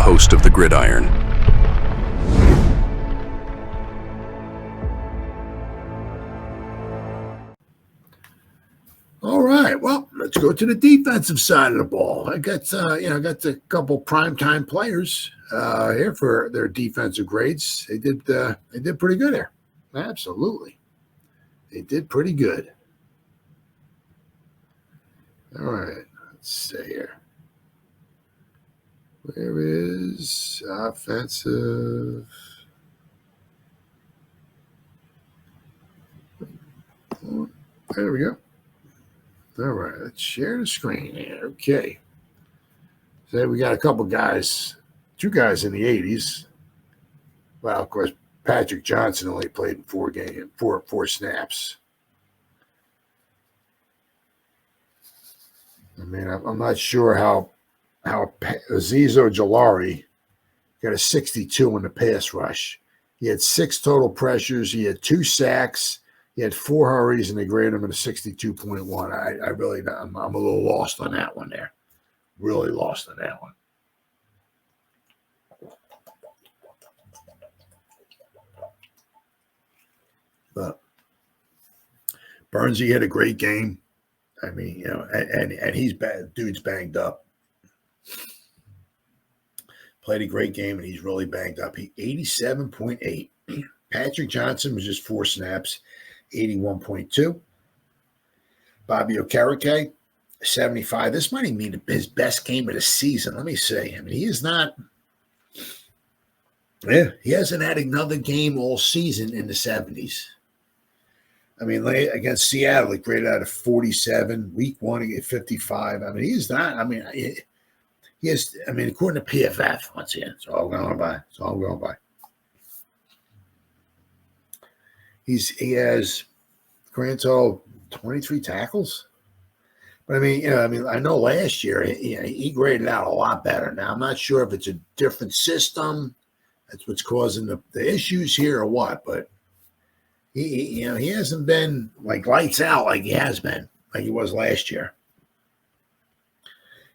host of the Gridiron. All right, well, let's go to the defensive side of the ball. I got a couple primetime players here for their defensive grades. They did pretty good there. Absolutely, they did pretty good. All right, let's see here. Where is offensive? There we go. All right, let's share the screen here. Okay. So we got a couple guys, two guys in the 80s. Well, of course, Patrick Johnson only played in four snaps. I mean, I'm not sure how Azeez Ojulari got a 62 in the pass rush. He had 6 total pressures. He had 2 sacks. He had 4 hurries, and they graded him at a 62.1. I really, I'm a little lost on that one there. Really lost on that one. But Burnsy had a great game. I mean, you know, and he's bad. Dude's banged up. Played a great game, and he's really banged up. He 87.8. Patrick Johnson was just 4 snaps, 81.2. Bobby Okereke, 75. This might even be his best game of the season. Let me see. I mean, he is not. Yeah, he hasn't had another game all season in the 70s. I mean, against Seattle, he graded out of 47. Week 1, he get 55. I mean, he's not. I mean, he has. I mean, according to PFF, once again, it's all going by. It's all going by. He has grand total 23 tackles. But I mean, I know last year he graded out a lot better. Now I'm not sure if it's a different system that's what's causing the issues here or what, but he hasn't been like lights out like he has been, like he was last year.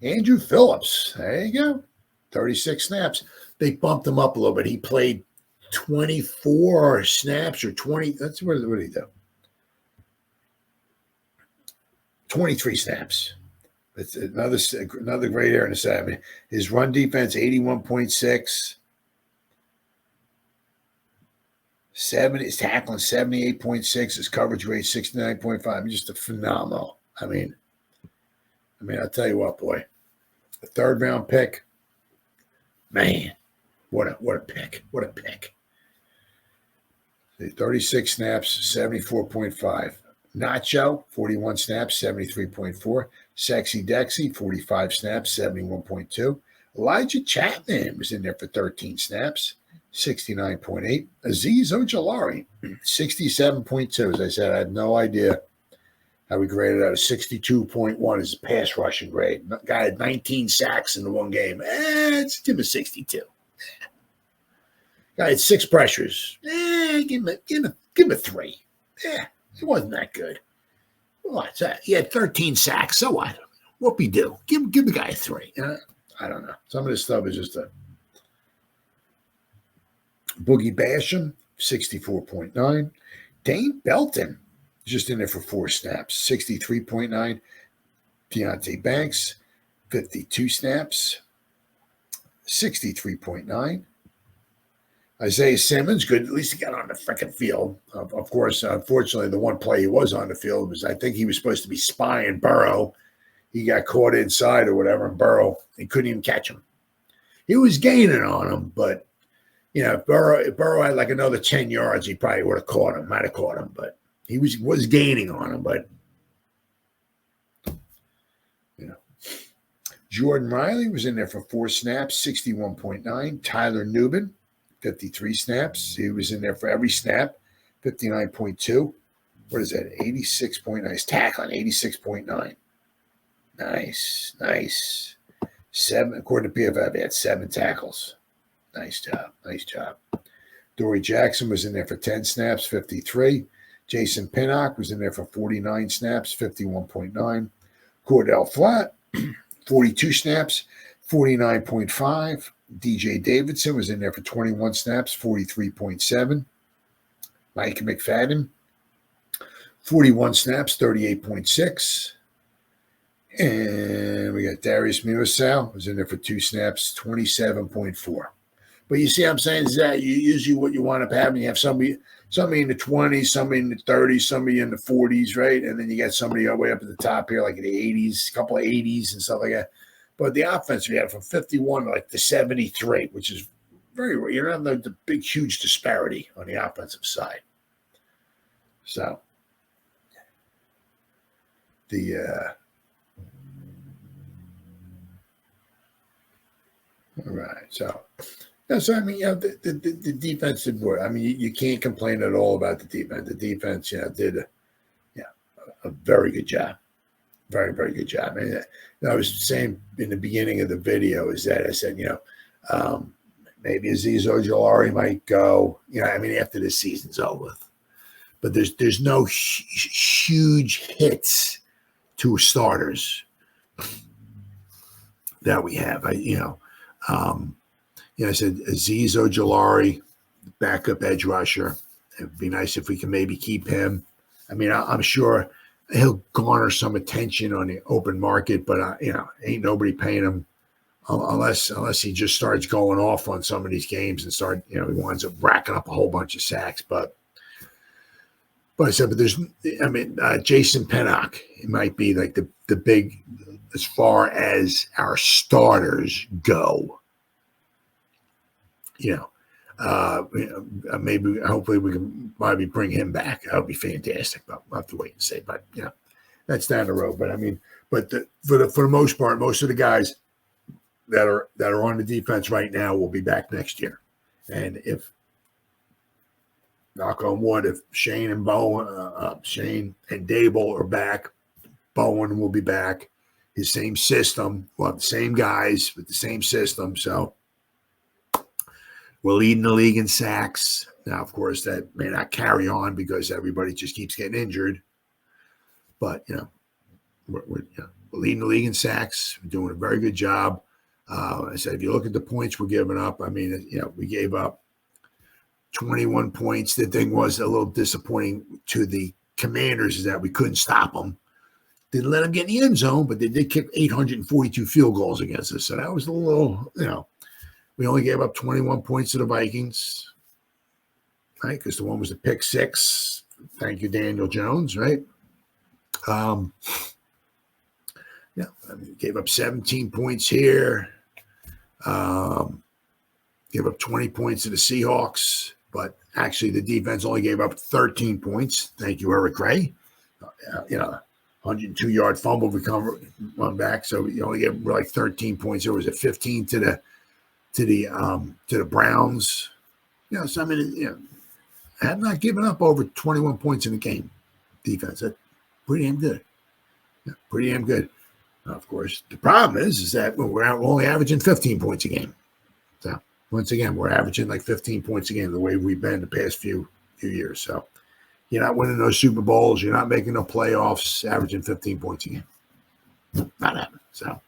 Andrew Phillips, there you go, 36 snaps. They bumped him up a little bit. He played 24 snaps or 20. That's what did he do? 23 snaps. It's another great area in the 7. His run defense, 81.6. 7 is tackling 78.6. His coverage rate 69.5. Just a phenomenal. I mean, I'll tell you what, boy. A 3rd round pick. Man, what a pick. What a pick. 36 snaps, 74.5. Nacho, 41 snaps, 73.4. Sexy Dexy, 45 snaps, 71.2. Elijah Chapman was in there for 13 snaps, 69.8. Azeez Ojulari, 67.2. As I said, I had no idea how we graded out a 62.1 as a pass rushing grade. Guy had 19 sacks in the one game. Let's give him a 62. Guy had 6 pressures. Give him a 3. Yeah, it wasn't that good. What's that? He had 13 sacks. So what? What'd he do? Give the guy a 3. I don't know. Some of this stuff is just a Boogie Basham, 64.9. Dane Belton, just in there for 4 snaps, 63.9. Deonte Banks, 52 snaps, 63.9. Isaiah Simmons, good. At least he got on the freaking field. Of course, unfortunately, the one play he was on the field was, I think he was supposed to be spying Burrow. He got caught inside or whatever, and Burrow, he couldn't even catch him. He was gaining on him, but, if Burrow had like another 10 yards, he probably would have caught him, might have caught him, but he was gaining on him, but, Jordan Riley was in there for 4 snaps, 61.9. Tyler Nubin, 53 snaps. He was in there for every snap, 59.2. What is that? 86.9. He's tackling, 86.9. Nice. 7, according to PFF, he had 7 tackles. Nice job. Dory Jackson was in there for 10 snaps, 53. Jason Pinnock was in there for 49 snaps, 51.9. Cordell Flatt, 42 snaps, 49.5. DJ Davidson was in there for 21 snaps, 43.7. Mike McFadden, 41 snaps, 38.6. And we got Darius Muasau was in there for 2 snaps, 27.4. But you see what I'm saying is that you usually what you want to have, you have somebody in the 20s, somebody in the 30s, somebody in the 40s, right? And then you got somebody all the way up at the top here, like in the 80s, a couple of 80s and stuff like that. But the offense, we had from 51 to like the 73, which is very rare. You don't have the big, huge disparity on the offensive side. So, all right. So, I mean, the defense did work. I mean, you can't complain at all about the defense. The defense, did a very good job. Very, very good job. And I was saying in the beginning of the video is that I said, maybe Azeez Ojulari might go, after this season's over with. But there's no huge hits to starters that we have. I said Azeez Ojulari, backup edge rusher. It'd be nice if we can maybe keep him. I mean, I'm sure he'll garner some attention on the open market, but ain't nobody paying him unless he just starts going off on some of these games and he winds up racking up a whole bunch of sacks. But Jason Pinnock, it might be like the big, as far as our starters go. Maybe, hopefully we can maybe bring him back. That would be fantastic, but we'll have to wait and see. But, that's down the road. But for the most part, most of the guys that are on the defense right now will be back next year. And if, knock on wood, if Shane and Dable are back, Bowen will be back. His same system. We'll have the same guys with the same system. So we're leading the league in sacks. Now, of course, that may not carry on because everybody just keeps getting injured. But, we're leading the league in sacks. We're doing a very good job. I said, if you look at the points we're giving up, we gave up 21 points. The thing was a little disappointing to the Commanders is that we couldn't stop them. Didn't let them get in the end zone, but they did kick 842 field goals against us. So that was a little, we only gave up 21 points to the Vikings, right? Because the one was the pick 6. Thank you, Daniel Jones, right? Gave up 17 points here. Gave up 20 points to the Seahawks, but actually the defense only gave up 13 points. Thank you, Eric Ray. 102-yard fumble recovery run back, so you only gave like 13 points. There was a 15 to the Browns. I have not given up over 21 points in the game. Defense, that's pretty damn good. Yeah, pretty damn good. Of course, the problem is that we're only averaging 15 points a game. So once again, we're averaging like 15 points a game the way we've been the past few years. So you're not winning those Super Bowls. You're not making no playoffs, averaging 15 points a game. Not happening. So